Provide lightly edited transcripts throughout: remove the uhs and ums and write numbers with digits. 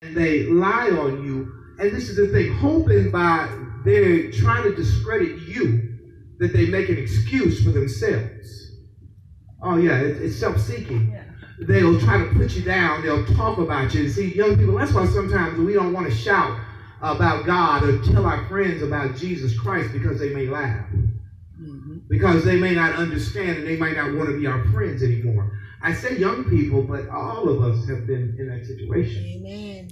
and they lie on you. And this is the thing, hoping by they're trying to discredit you that they make an excuse for themselves. Oh yeah, it's self-seeking. Yeah. They'll try to put you down. They'll talk about you. See, young people, that's why sometimes we don't want to shout about God or tell our friends about Jesus Christ, because they may laugh. Because they may not understand and they might not want to be our friends anymore. I say young people, but all of us have been in that situation. Amen.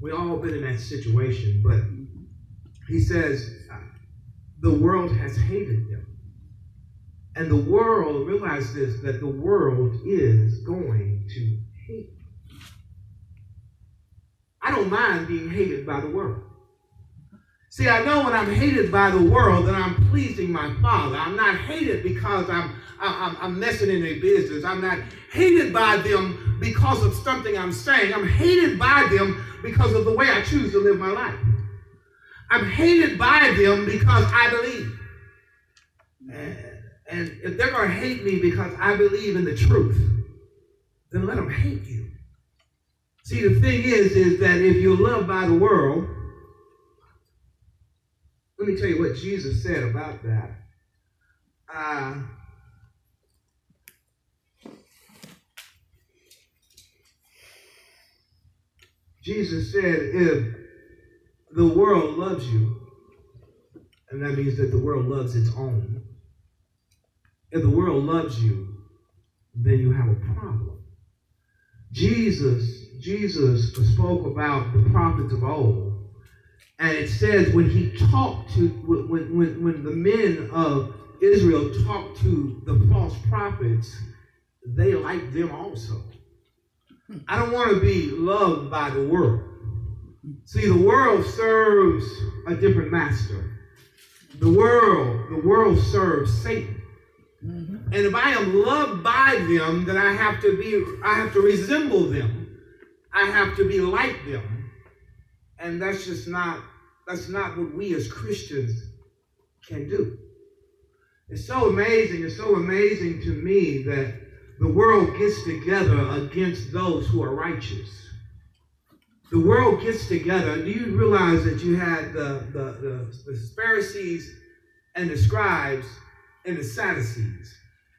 We all been in that situation. But he says, the world has hated them. And the world, realize this, that the world is going to hate you. I don't mind being hated by the world. See, I know when I'm hated by the world that I'm pleasing my Father. I'm not hated because I'm messing in their business. I'm not hated by them because of something I'm saying. I'm hated by them because of the way I choose to live my life. I'm hated by them because I believe. And if they're going to hate me because I believe in the truth, then let them hate you. See, the thing is that if you're loved by the world, let me tell you what Jesus said about that. Jesus said, if the world loves you, and that means that the world loves its own. If the world loves you, then you have a problem. Jesus spoke about the prophets of old. And it says when he talked to, when the men of Israel talked to the false prophets, they liked them also. I don't want to be loved by the world. See, the world serves a different master. The world serves Satan. And if I am loved by them, then I have to resemble them. I have to be like them. And that's not what we as Christians can do. It's so amazing to me that the world gets together against those who are righteous. The world gets together. Do you realize that you had the Pharisees and the scribes and the Sadducees?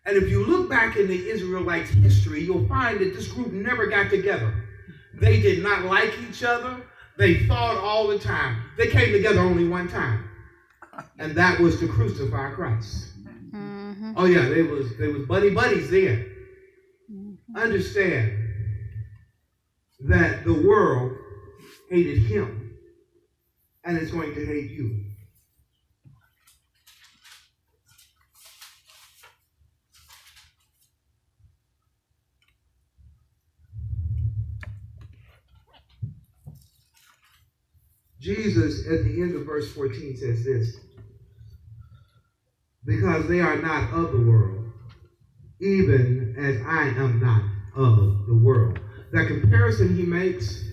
And if you look back in the Israelites' history, you'll find that this group never got together. They did not like each other. They fought all the time. They came together only one time. And that was to crucify Christ. Mm-hmm. Oh yeah, they was buddies then. Mm-hmm. Understand that the world hated him and it's going to hate you. Jesus, at the end of verse 14, says this: because they are not of the world, even as I am not of the world. That comparison he makes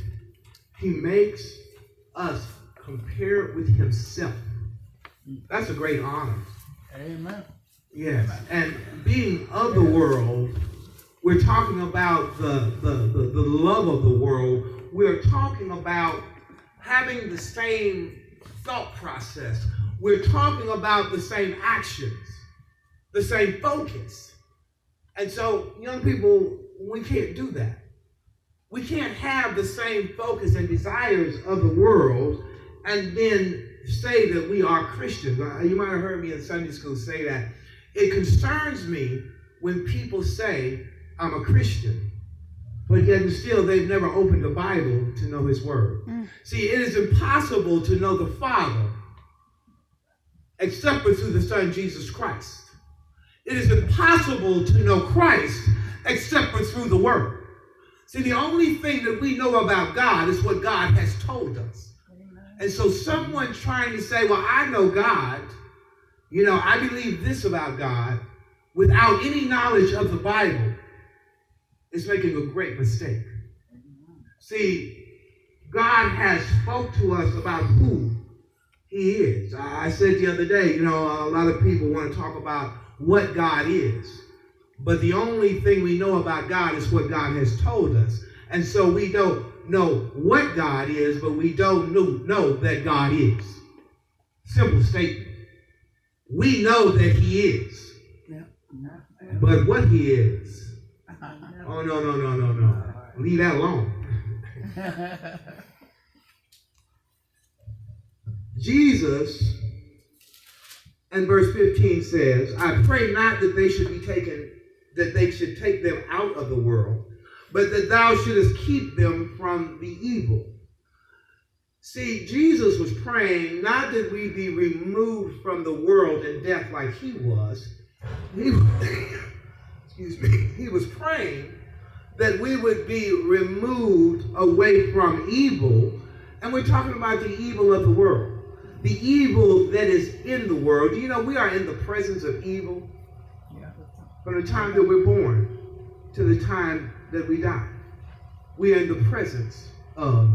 us compare with himself. That's a great honor. Amen. Yes, and being of the world, we're talking about the love of the world. We're talking about having the same thought process. We're talking about the same actions, the same focus. And so, young people, we can't do that. We can't have the same focus and desires of the world and then say that we are Christians. You might have heard me in Sunday school say that. It concerns me when people say, I'm a Christian, but yet still they've never opened the Bible to know his word. See, it is impossible to know the Father except for through the Son, Jesus Christ. It is impossible to know Christ except for through the Word. See, the only thing that we know about God is what God has told us. And so someone trying to say, well, I know God, I believe this about God, without any knowledge of the Bible, is making a great mistake. See, God has spoke to us about who he is. I said the other day, a lot of people want to talk about what God is. But the only thing we know about God is what God has told us. And so we know know what God is, but we don't know that God is. Simple statement. We know that he is. But what he is, oh, no. Leave that alone. Jesus, in verse 15 says, I pray not that they should take them out of the world, but that thou shouldest keep them from the evil. See, Jesus was praying not that we be removed from the world and death like he was. He was praying that we would be removed away from evil. And we're talking about the evil of the world. The evil that is in the world. You know, we are in the presence of evil from the time that we're born to the time that we die. We are in the presence of